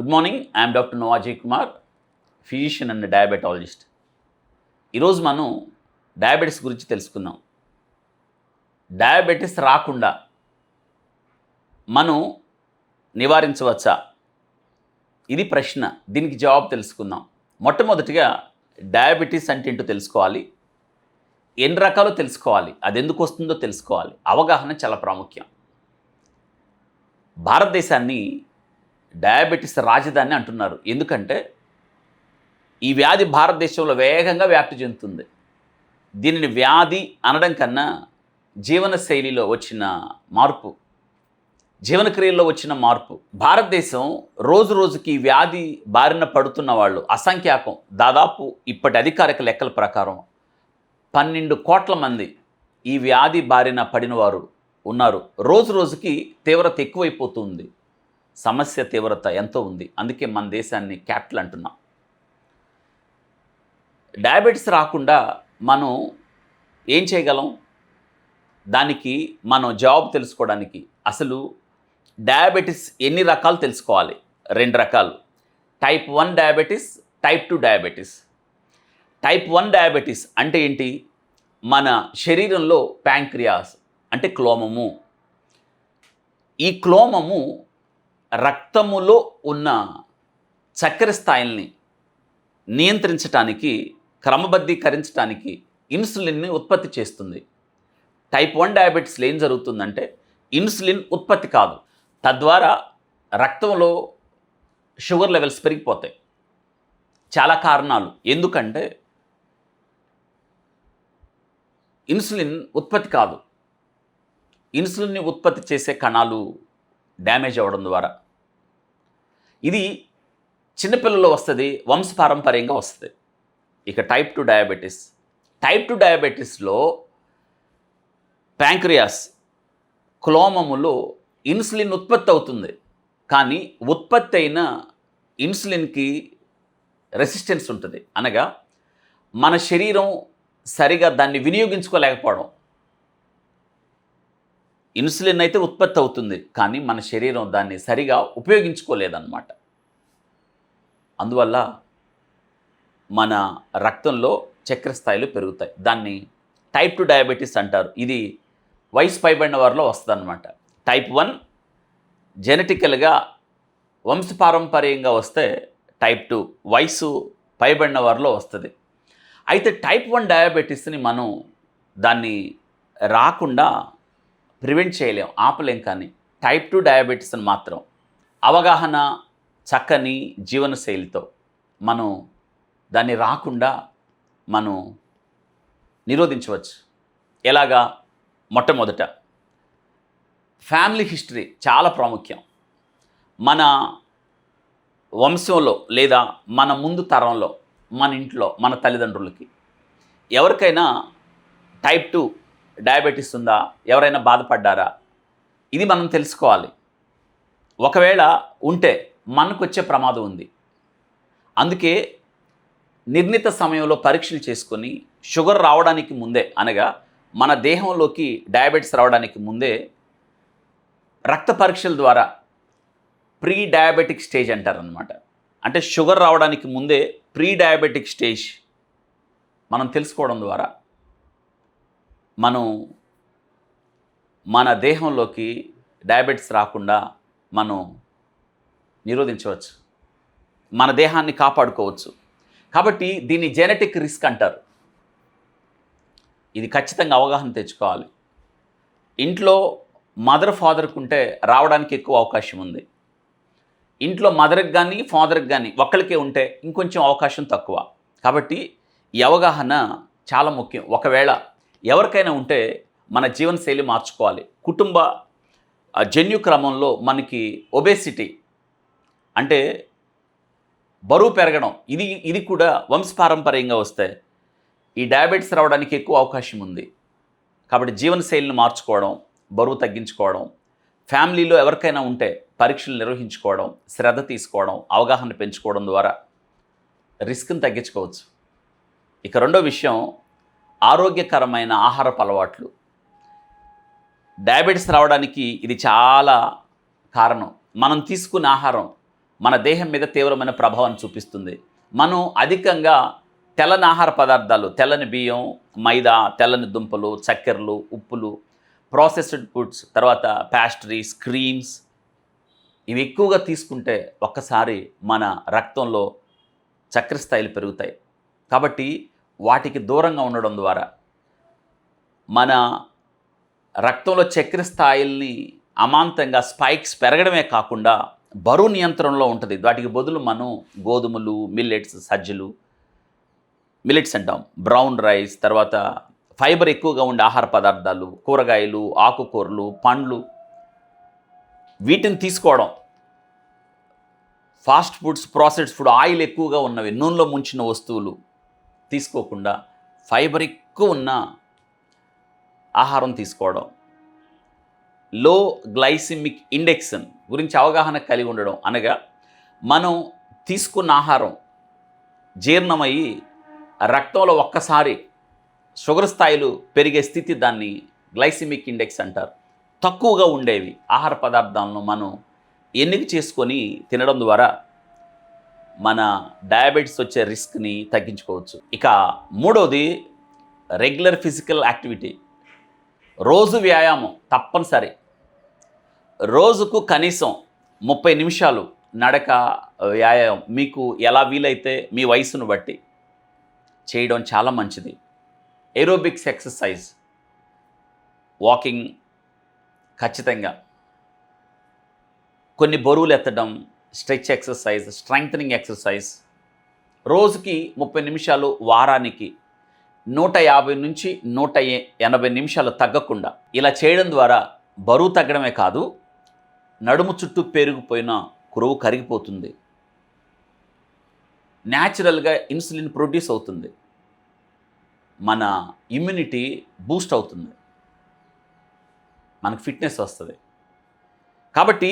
Good morning. I'm doctor Navaji Kumar, physician and diabetologist. ఈరోజు మనం diabetes గురించి తెలుసుకుందాం. డయాబెటీస్ రాకుండా మనం నివారించవచ్చా? ఇది ప్రశ్న. దీనికి జవాబు తెలుసుకుందాం. మొట్టమొదటిగా డయాబెటీస్ అంటే ఏంటో తెలుసుకోవాలి. ఎన్ని రకాలో తెలుసుకోవాలి, అది ఎందుకు వస్తుందో తెలుసుకోవాలి. అవగాహన చాలా ప్రాముఖ్యం. భారతదేశాన్ని డయాబెటీస్ రాజధాని అంటున్నారు. ఎందుకంటే ఈ వ్యాధి భారతదేశంలో వేగంగా వ్యాప్తి చెందుతుంది. దీనిని వ్యాధి అనడం కన్నా జీవనశైలిలో వచ్చిన మార్పు, జీవనక్రియల్లో వచ్చిన మార్పు. భారతదేశం రోజు రోజుకి వ్యాధి బారిన పడుతున్న వాళ్ళు అసంఖ్యాకం. దాదాపు ఇప్పటి అధికారిక లెక్కల ప్రకారం 12 కోట్ల మంది ఈ వ్యాధి బారిన పడిన వారు ఉన్నారు. రోజు రోజుకి తీవ్రత ఎక్కువైపోతుంది. సమస్య తీవ్రత ఎంతో ఉంది. అందుకే మన దేశాన్ని క్యాపిటల్ అంటున్నాం. డయాబెటీస్ రాకుండా మనం ఏం చేయగలం? దానికి మనం జవాబు తెలుసుకోవడానికి అసలు డయాబెటీస్ ఎన్ని రకాలు తెలుసుకోవాలి. 2 రకాలు: type 1 diabetes, type 2 diabetes. Type 1 diabetes అంటే ఏంటి? మన శరీరంలో ప్యాంక్రియాస్ అంటే క్లోమము. ఈ క్లోమము రక్తములో ఉన్న చక్కెర స్థాయిల్ని నియంత్రించడానికి, క్రమబద్ధీకరించడానికి ఇన్సులిన్ని ఉత్పత్తి చేస్తుంది. టైప్ 1 డయాబెటీస్లో ఏం జరుగుతుందంటే ఇన్సులిన్ ఉత్పత్తి కాదు. తద్వారా రక్తంలో షుగర్ లెవెల్స్ పెరిగిపోతాయి. చాలా కారణాలు. ఎందుకంటే ఇన్సులిన్ ఉత్పత్తి కాదు. ఇన్సులిన్ని ఉత్పత్తి చేసే కణాలు డ్యామేజ్ అవ్వడం ద్వారా. ఇది చిన్నపిల్లల్లో వస్తుంది, వంశపారంపర్యంగా వస్తుంది. ఇక టైప్ 2 డయాబెటీస్. టైప్ 2 డయాబెటీస్లో ప్యాంక్రియాస్, క్లోమములో ఇన్సులిన్ ఉత్పత్తి అవుతుంది. కానీ ఉత్పత్తి అయిన ఇన్సులిన్కి రెసిస్టెన్స్ ఉంటుంది. అనగా మన శరీరం సరిగా దాన్ని వినియోగించుకోలేకపోవడం. ఇన్సులిన్ అయితే ఉత్పత్తి అవుతుంది, కానీ మన శరీరం దాన్ని సరిగా ఉపయోగించుకోలేదన్నమాట. అందువల్ల మన రక్తంలో చక్కెర స్థాయిలు పెరుగుతాయి. దాన్ని టైప్ 2 డయాబెటీస్ అంటారు. ఇది వయసు పైబడిన వారిలో వస్తుందన్నమాట. టైప్ 1 జెనెటికల్గా వంశపారంపర్యంగా వస్తే, టైప్ 2 వయసు పైబడిన వారిలో వస్తుంది. అయితే టైప్ 1 డయాబెటీస్ని మనం దాన్ని రాకుండా ప్రివెంట్ చేయలేం, ఆపలేం. కానీ టైప్ 2 డయాబెటీస్ని మాత్రం అవగాహన, చక్కని జీవనశైలితో మనం దాన్ని రాకుండా మనం నిరోధించవచ్చు. ఎలాగా? మొట్టమొదట ఫ్యామిలీ హిస్టరీ చాలా ప్రాముఖ్యం. మన వంశంలో లేదా మన ముందు తరంలో, మన ఇంట్లో, మన తల్లిదండ్రులకి ఎవరికైనా టైప్ 2 డయాబెటీస్ ఉందా? ఎవరైనా బాధపడ్డారా? ఇది మనం తెలుసుకోవాలి. ఒకవేళ ఉంటే మనకు వచ్చే ప్రమాదం ఉంది. అందుకే నిర్ణీత సమయంలో పరీక్షలు చేసుకొని షుగర్ రావడానికి ముందే, అనగా మన దేహంలోకి డయాబెటీస్ రావడానికి ముందే రక్త పరీక్షల ద్వారా ప్రీ డయాబెటిక్ స్టేజ్ అంటారనమాట. అంటే షుగర్ రావడానికి ముందే ప్రీ డయాబెటిక్ స్టేజ్ మనం తెలుసుకోవడం ద్వారా మనం మన దేహంలోకి డయాబెటీస్ రాకుండా మనం నిరోధించవచ్చు, మన దేహాన్ని కాపాడుకోవచ్చు. కాబట్టి దీన్ని జెనెటిక్ రిస్క్ అంటారు. ఇది ఖచ్చితంగా అవగాహన తెచ్చుకోవాలి. ఇంట్లో మదర్ ఫాదర్కి ఉంటే రావడానికి ఎక్కువ అవకాశం ఉంది. ఇంట్లో మదర్కి కానీ ఫాదర్కి కానీ ఒక్కరికే ఉంటే ఇంకొంచెం అవకాశం తక్కువ. కాబట్టి ఈ అవగాహన చాలా ముఖ్యం. ఒకవేళ ఎవరికైనా ఉంటే మన జీవనశైలి మార్చుకోవాలి. కుటుంబ జన్యు క్రమంలో మనకి ఒబేసిటీ అంటే బరువు పెరగడం, ఇది కూడా వంశపారంపర్యంగా వస్తే ఈ డయాబెటీస్ రావడానికి ఎక్కువ అవకాశం ఉంది. కాబట్టి జీవనశైలిని మార్చుకోవడం, బరువు తగ్గించుకోవడం, ఫ్యామిలీలో ఎవరికైనా ఉంటే పరీక్షలు నిర్వహించుకోవడం, శ్రద్ధ తీసుకోవడం, అవగాహన పెంచుకోవడం ద్వారా రిస్క్ని తగ్గించుకోవచ్చు. ఇక రెండో విషయం, ఆరోగ్యకరమైన ఆహారపు అలవాట్లు. డయాబెటీస్ రావడానికి ఇది చాలా కారణం. మనం తీసుకునే ఆహారం మన దేహం మీద తీవ్రమైన ప్రభావం చూపిస్తుంది. మనం అధికంగా తెల్లని ఆహార పదార్థాలు, తెల్లని బియ్యం, మైదా, తెల్లని దుంపలు, చక్కెరలు, ఉప్పులు, ప్రాసెస్డ్ ఫుడ్స్, తర్వాత ప్యాస్ట్రీస్, క్రీమ్స్ ఇవి ఎక్కువగా తీసుకుంటే ఒక్కసారి మన రక్తంలో చక్కెర స్థాయిలు పెరుగుతాయి. కాబట్టి వాటికి దూరంగా ఉండడం ద్వారా మన రక్తంలో చక్కెర స్థాయిల్ని అమాంతంగా స్పైక్స్ పెరగడమే కాకుండా బరువు నియంత్రణలో ఉంటుంది. వాటికి బదులు మనం గోధుమలు, మిల్లెట్స్, సజ్జలు, మిల్లెట్స్ అంటాం, బ్రౌన్ రైస్, తర్వాత ఫైబర్ ఎక్కువగా ఉండే ఆహార పదార్థాలు, కూరగాయలు, ఆకుకూరలు, పండ్లు వీటిని తీసుకోవడం, fast foods, processed food, oil ఎక్కువగా ఉన్నవి, నూనెలో ముంచిన వస్తువులు తీసుకోకుండా ఫైబర్ ఎక్కువ ఉన్న ఆహారం తీసుకోవడం, లో గ్లైసిమిక్ ఇండెక్స్ గురించి అవగాహన కలిగి ఉండడం, అనగా మనం తీసుకున్న ఆహారం జీర్ణమయ్యి రక్తంలో ఒక్కసారి షుగర్ స్థాయిలు పెరిగే స్థితి, దాన్ని గ్లైసిమిక్ ఇండెక్స్ అంటారు. తక్కువగా ఉండేవి ఆహార పదార్థాలను మనం ఎన్నిక చేసుకొని తినడం ద్వారా మన డయాబెటీస్ వచ్చే రిస్క్ని తగ్గించుకోవచ్చు. ఇక మూడవది రెగ్యులర్ ఫిజికల్ యాక్టివిటీ. రోజు వ్యాయామం తప్పనిసరి. రోజుకు కనీసం 30 నిమిషాలు నడక, వ్యాయామం మీకు ఎలా వీలైతే మీ వయసును బట్టి చేయడం చాలా మంచిది. ఏరోబిక్స్ ఎక్సర్సైజ్, వాకింగ్, ఖచ్చితంగా కొన్ని బరువులు ఎత్తడం, స్ట్రెచ్ ఎక్సర్సైజ్, స్ట్రెంగ్థనింగ్ ఎక్సర్సైజ్, రోజుకి 30 నిమిషాలు, వారానికి 150 నుంచి 180 నిమిషాలు తగ్గకుండా ఇలా చేయడం ద్వారా బరువు తగ్గడమే కాదు, నడుము చుట్టూ పెరిగిపోయిన కొవ్వు కరిగిపోతుంది, న్యాచురల్గా ఇన్సులిన్ ప్రొడ్యూస్ అవుతుంది, మన ఇమ్యూనిటీ బూస్ట్ అవుతుంది, మనకు ఫిట్నెస్ వస్తుంది. కాబట్టి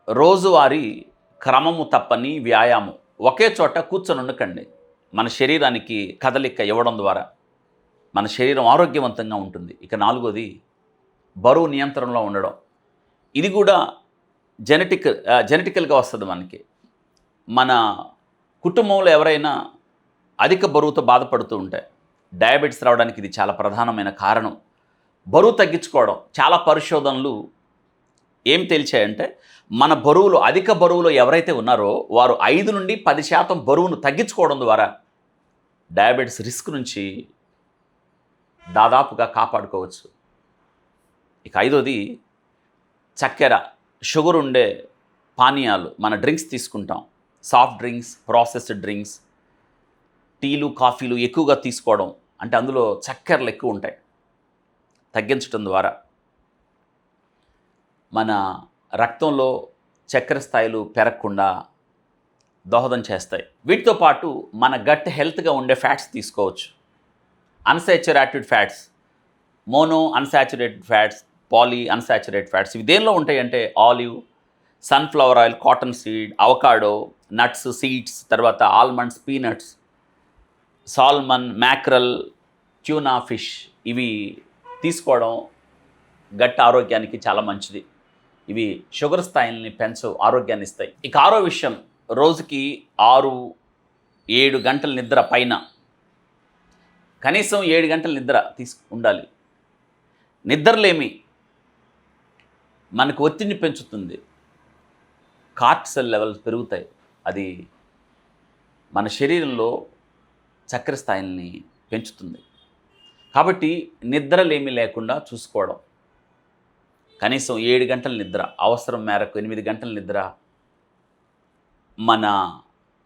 రోజువారీ క్రమము తప్పని వ్యాయామం, ఒకే చోట కూర్చొని ఉండకండి. మన శరీరానికి కదలిక ఇవ్వడం ద్వారా మన శరీరం ఆరోగ్యవంతంగా ఉంటుంది. ఇక నాలుగోది బరువు నియంత్రణలో ఉండడం. ఇది కూడా జెనెటికల్గా వస్తుంది మనకి. మన కుటుంబంలో ఎవరైనా అధిక బరువుతో బాధపడుతూ ఉంటే డయాబెటీస్ రావడానికి ఇది చాలా ప్రధానమైన కారణం. బరువు తగ్గించుకోవడం, చాలా పరిశోధనలు ఏం తేల్చాయంటే మన బరువులు, అధిక బరువులో ఎవరైతే ఉన్నారో వారు 5 నుండి 10% బరువును తగ్గించుకోవడం ద్వారా డయాబెటీస్ రిస్క్ నుంచి దాదాపుగా కాపాడుకోవచ్చు. ఇక ఐదోది చక్కెర, షుగర్ ఉండే పానీయాలు, మన డ్రింక్స్ తీసుకుంటాం, సాఫ్ట్ డ్రింక్స్, ప్రాసెస్డ్ డ్రింక్స్, టీలు, కాఫీలు ఎక్కువగా తీసుకోవడం, అంటే అందులో చక్కెరలు ఎక్కువ ఉంటాయి. తగ్గించడం ద్వారా మన రక్తంలో చక్కెర స్థాయిలు పెరగకుండా దోహదం చేస్తాయి. వీటితో పాటు మన గట్ హెల్త్గా ఉండే ఫ్యాట్స్ తీసుకోవచ్చు. Unsaturated fats, mono unsaturated fats, poly unsaturated fats. ఇవి దేనిలో ఉంటాయి అంటే olive, sunflower oil, cotton seed, avocado, nuts, seeds, తర్వాత almonds, peanuts, salmon, mackerel, tuna fish. ఇవి తీసుకోవడం గట్ ఆరోగ్యానికి చాలా మంచిది. ఇవి షుగర్ స్థాయిల్ని ఆరోగ్యాన్ని ఇస్తాయి. ఇక ఆరో విషయం, రోజుకి 6-7 గంటల నిద్ర పైన, కనీసం 7 గంటల నిద్ర ఉండాలి. నిద్రలేమి మనకు ఒత్తిడిని పెంచుతుంది, కార్టిసోల్ లెవెల్స్ పెరుగుతాయి, అది మన శరీరంలో చక్కెర స్థాయిల్ని పెంచుతుంది. కాబట్టి నిద్రలేమి లేకుండా చూసుకోవడం, కనీసం 7 గంటల నిద్ర, అవసరం మేరకు 8 గంటల నిద్ర మన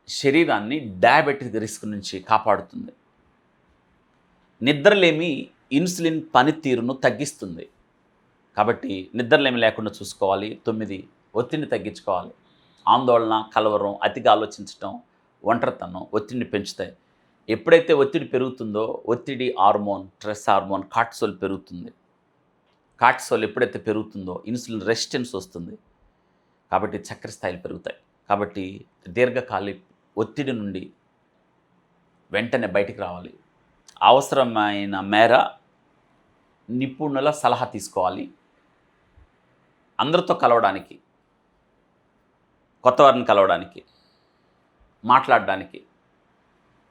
శరీరాన్ని డయాబెటిక్ రిస్క్ నుంచి కాపాడుతుంది. నిద్రలేమి ఇన్సులిన్ పనితీరును తగ్గిస్తుంది. కాబట్టి నిద్రలేమి లేకుండా చూసుకోవాలి. 9, ఒత్తిడిని తగ్గించుకోవాలి. ఆందోళన, కలవరం, అతిగా ఆలోచించడం, ఒంటరితనం ఒత్తిడిని పెంచుతాయి. ఎప్పుడైతే ఒత్తిడి పెరుగుతుందో ఒత్తిడి హార్మోన్, స్ట్రెస్ హార్మోన్ కార్టిసోల్ పెరుగుతుంది. కార్టిసోల్ ఎప్పుడైతే పెరుగుతుందో ఇన్సులిన్ రెసిస్టెన్స్ వస్తుంది. కాబట్టి చక్కెర స్థాయిలు పెరుగుతాయి. కాబట్టి దీర్ఘకాలిక ఒత్తిడి నుండి వెంటనే బయటికి రావాలి. అవసరమైన మేర నిపుణుల సలహా తీసుకోవాలి. అందరితో కలవడానికి కొత్త వారిని కలవడానికి, మాట్లాడడానికి,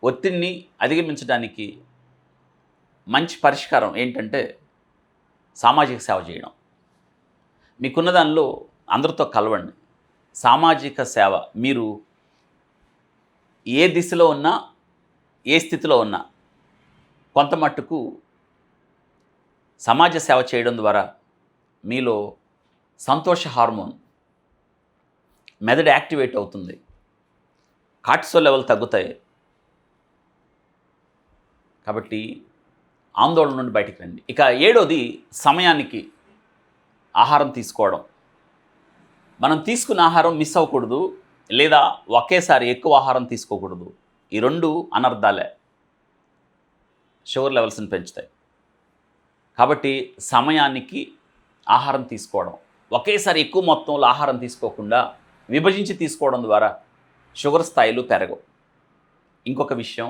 ఒత్తిడిని అధిగమించడానికి మంచి పరిష్కారం ఏంటంటే సామాజిక సేవ చేయడం. మీకున్న దానిలో అందరితో కలవండి. సామాజిక సేవ మీరు ఏ దిశలో ఉన్నా, ఏ స్థితిలో ఉన్నా కొంత మట్టుకు సమాజ సేవ చేయడం ద్వారా మీలో సంతోష హార్మోన్ మెదడు యాక్టివేట్ అవుతుంది, కార్టిసోల్ లెవెల్ తగ్గుతాయి. కాబట్టి ఆందోళన నుండి బయటికి రండి. ఇక 7వది సమయానికి ఆహారం తీసుకోవడం. మనం తీసుకున్న ఆహారం మిస్ అవ్వకూడదు, లేదా ఒకేసారి ఎక్కువ ఆహారం తీసుకోకూడదు. ఈ 2 అనర్థాలే, షుగర్ లెవెల్స్ని పెంచుతాయి. కాబట్టి సమయానికి ఆహారం తీసుకోవడం, ఒకేసారి ఎక్కువ మొత్తంలో ఆహారం తీసుకోకుండా విభజించి తీసుకోవడం ద్వారా షుగర్ స్థాయిలు పెరగవు. ఇంకొక విషయం,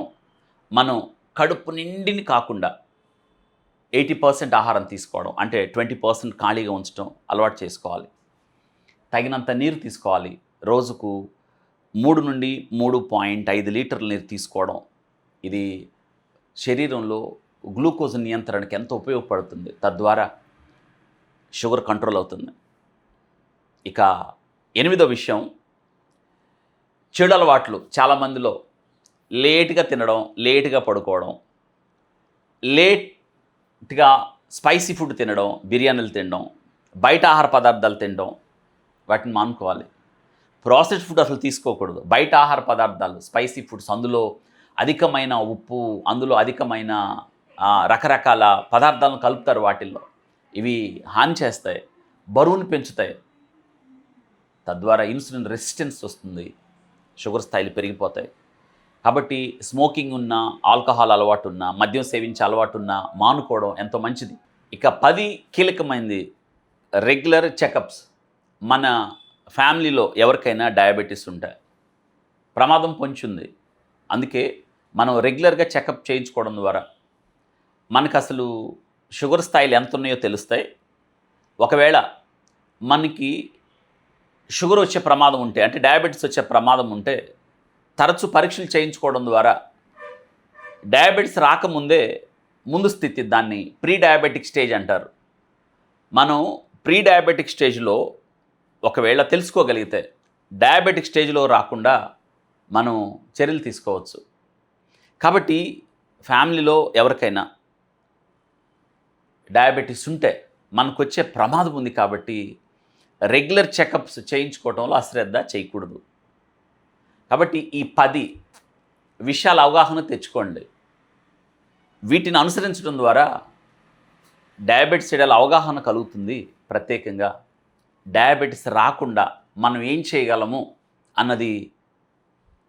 మనం కడుపు నిండిని కాకుండా 80% ఆహారం తీసుకోవడం, అంటే 20% ఖాళీగా ఉంచడం అలవాటు చేసుకోవాలి. తగినంత నీరు తీసుకోవాలి. రోజుకు 3 నుండి 3.5 లీటర్ల నీరు తీసుకోవడం, ఇది శరీరంలో గ్లూకోజ్ నియంత్రణకి ఎంతో ఉపయోగపడుతుంది. తద్వారా షుగర్ కంట్రోల్ అవుతుంది. ఇక 8వ విషయం, చెడు అలవాట్లు చాలామందిలో లేట్గా తినడం, లేట్గా పడుకోవడం, లేట్గా స్పైసీ ఫుడ్ తినడం, బిర్యానీలు తినడం, బయట ఆహార పదార్థాలు తినడం, వాటిని మానుకోవాలి. ప్రాసెస్డ్ ఫుడ్ అసలు తీసుకోకూడదు. బయట ఆహార పదార్థాలు, స్పైసీ ఫుడ్స్, అందులో అధికమైన ఉప్పు, అందులో అధికమైన రకరకాల పదార్థాలను కలుపుతారు వాటిల్లో. ఇవి హాని చేస్తాయి, బరువును పెంచుతాయి. తద్వారా ఇన్సులిన్ రెసిస్టెన్స్ వస్తుంది, షుగర్ స్థాయిలు పెరిగిపోతాయి. కాబట్టి స్మోకింగ్ ఉన్న, ఆల్కహాల్ అలవాటు ఉన్న, మద్యం సేవించే అలవాటు ఉన్న మానుకోవడం ఎంతో మంచిది. ఇక 10 కీలకమైనది, రెగ్యులర్ చెకప్స్. మన ఫ్యామిలీలో ఎవరికైనా డయాబెటీస్ ఉంటే ప్రమాదం పొంచుంది. అందుకే మనం రెగ్యులర్గా చెకప్ చేయించుకోవడం ద్వారా మనకు అసలు షుగర్ స్థాయిలు ఎంత ఉన్నాయో తెలుస్తాయి. ఒకవేళ మనకి షుగర్ వచ్చే ప్రమాదం ఉంటే, అంటే డయాబెటీస్ వచ్చే ప్రమాదం ఉంటే, తరచూ పరీక్షలు చేయించుకోవడం ద్వారా డయాబెటీస్ రాకముందే ముందు స్థితి, దాన్ని ప్రీ డయాబెటిక్ స్టేజ్ అంటారు. మనం ప్రీ డయాబెటిక్ స్టేజ్లో ఒకవేళ తెలుసుకోగలిగితే డయాబెటిక్ స్టేజ్లో రాకుండా మనం చర్యలు తీసుకోవచ్చు. కాబట్టి ఫ్యామిలీలో ఎవరికైనా డయాబెటీస్ ఉంటే మనకు వచ్చే ప్రమాదం ఉంది. కాబట్టి రెగ్యులర్ చెకప్స్ చేయించుకోవడంలో అశ్రద్ధ చేయకూడదు. కాబట్టి ఈ 10 విషయాల అవగాహన తెచ్చుకోండి. వీటిని అనుసరించడం ద్వారా డయాబెటీస్ చేయడాల అవగాహన కలుగుతుంది. ప్రత్యేకంగా డయాబెటీస్ రాకుండా మనం ఏం చేయగలము అన్నది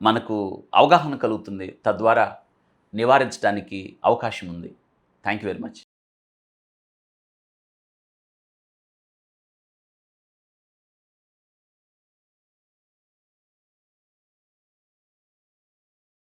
మనకు అవగాహన కలుగుతుంది. తద్వారా నివారించడానికి అవకాశం ఉంది. Thank you very much.